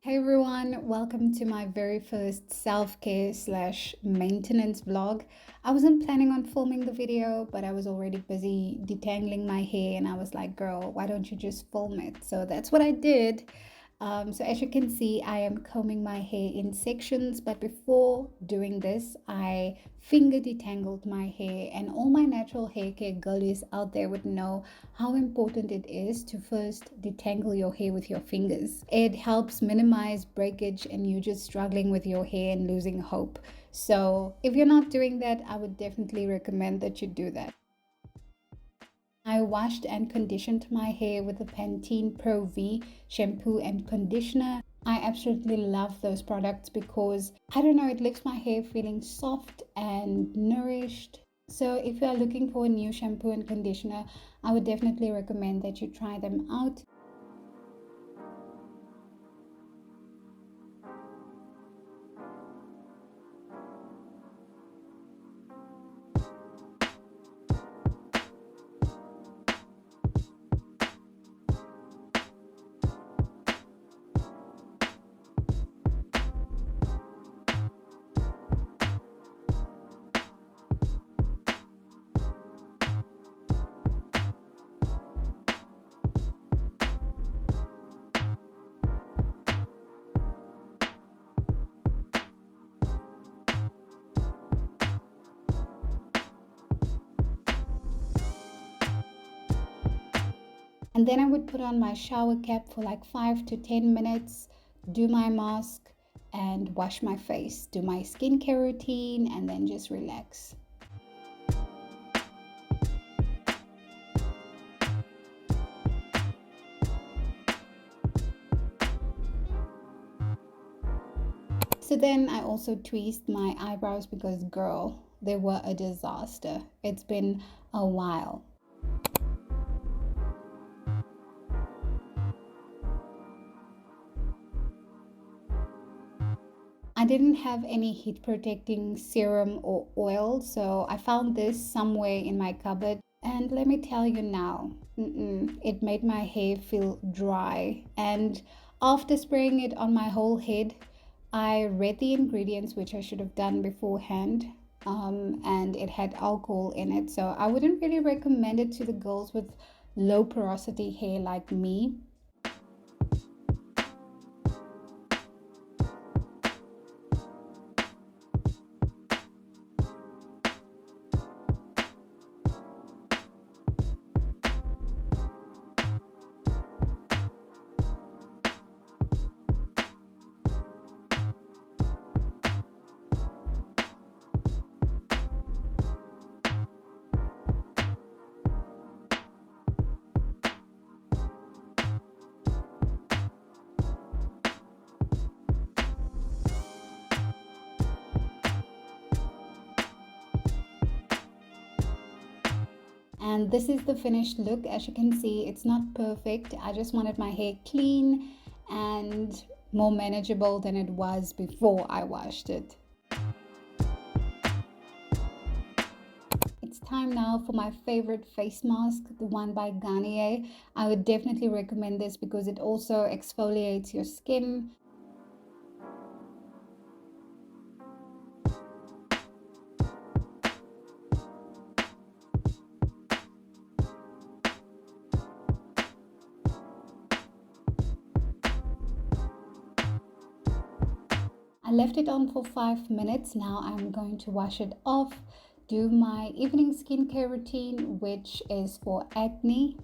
Hey everyone, welcome to my very first self-care slash maintenance vlog. I wasn't planning on filming the video, but I was already busy detangling my hair and I was like, girl, why don't you just film it? So that's what I did. So as you can see, I am combing my hair in sections, but before doing this, I finger detangled my hair, and all my natural hair care girlies out there would know how important it is to first detangle your hair with your fingers. It helps minimize breakage and you just struggling with your hair and losing hope. So if you're not doing that, I would definitely recommend that you do that. I washed and conditioned my hair with the Pantene Pro V shampoo and conditioner. I absolutely love those products because I don't know, it leaves my hair feeling soft and nourished. So if you are looking for a new shampoo and conditioner, I would definitely recommend that you try them out. And then I would put on my shower cap for like 5 to 10 minutes, do my mask, and wash my face, do my skincare routine, and then just relax. So then I also tweezed my eyebrows because, girl, they were a disaster. It's been a while. I didn't have any heat protecting serum or oil, so I found this somewhere in my cupboard. And let me tell you now, it made my hair feel dry. And after spraying it on my whole head, I read the ingredients, which I should have done beforehand, and it had alcohol in it. So I wouldn't really recommend it to the girls with low porosity hair like me. And this is the finished look. As you can see, it's not perfect. I just wanted my hair clean and more manageable than it was before I washed it. It's time now for my favorite face mask, the one by Garnier. I would definitely recommend this because it also exfoliates your skin. I left it on for 5 minutes. Now I'm going to wash it off, do my evening skincare routine, which is for acne.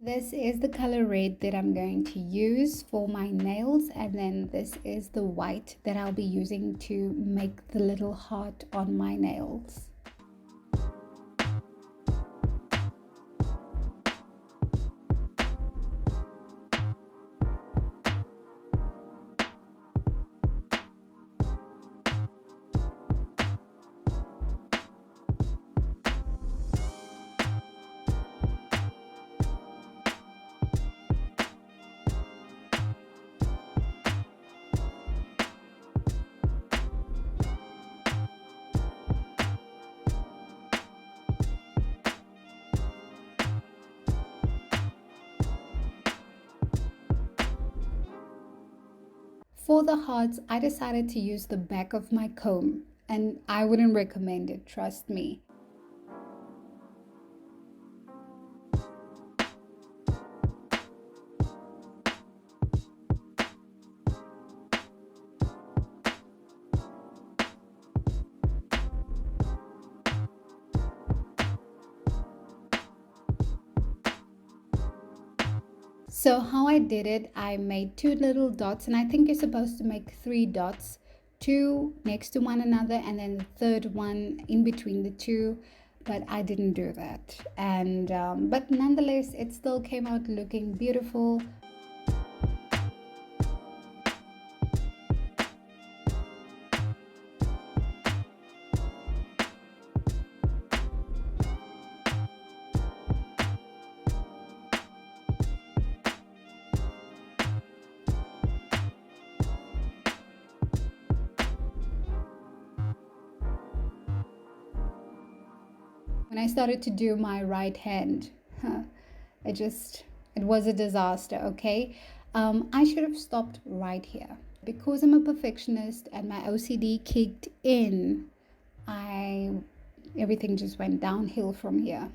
This is the color red that I'm going to use for my nails, and then this is the white that I'll be using to make the little heart on my nails. For the hearts, I decided to use the back of my comb, and I wouldn't recommend it, trust me. So how I did it, I made two little dots, and I think you're supposed to make three dots, two next to one another, and then the third one in between the two. But I didn't do that, and but nonetheless, it still came out looking beautiful. When I started to do my right hand, it just, it was a disaster, okay? I should have stopped right here. Because I'm a perfectionist and my OCD kicked in, I everything just went downhill from here.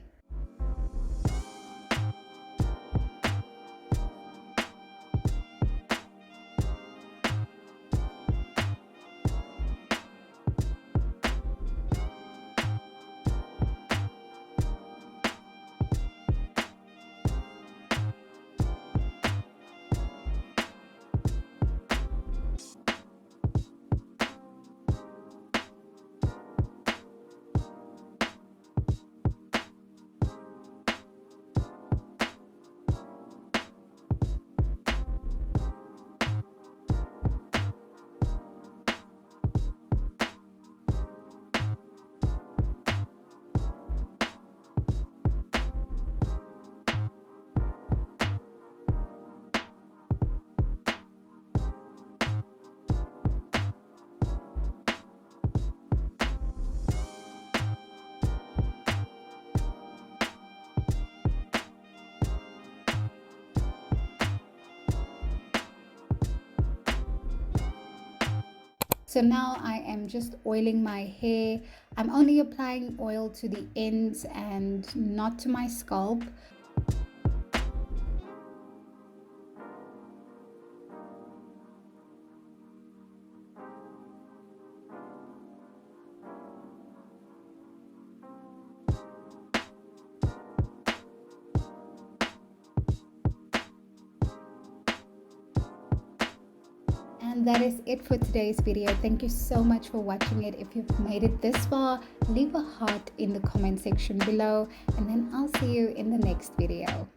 So now I am just oiling my hair. I'm only applying oil to the ends and not to my scalp. And that is it for today's video. Thank you so much for watching it. If you've made it this far, leave a heart in the comment section below, and then I'll see you in the next video.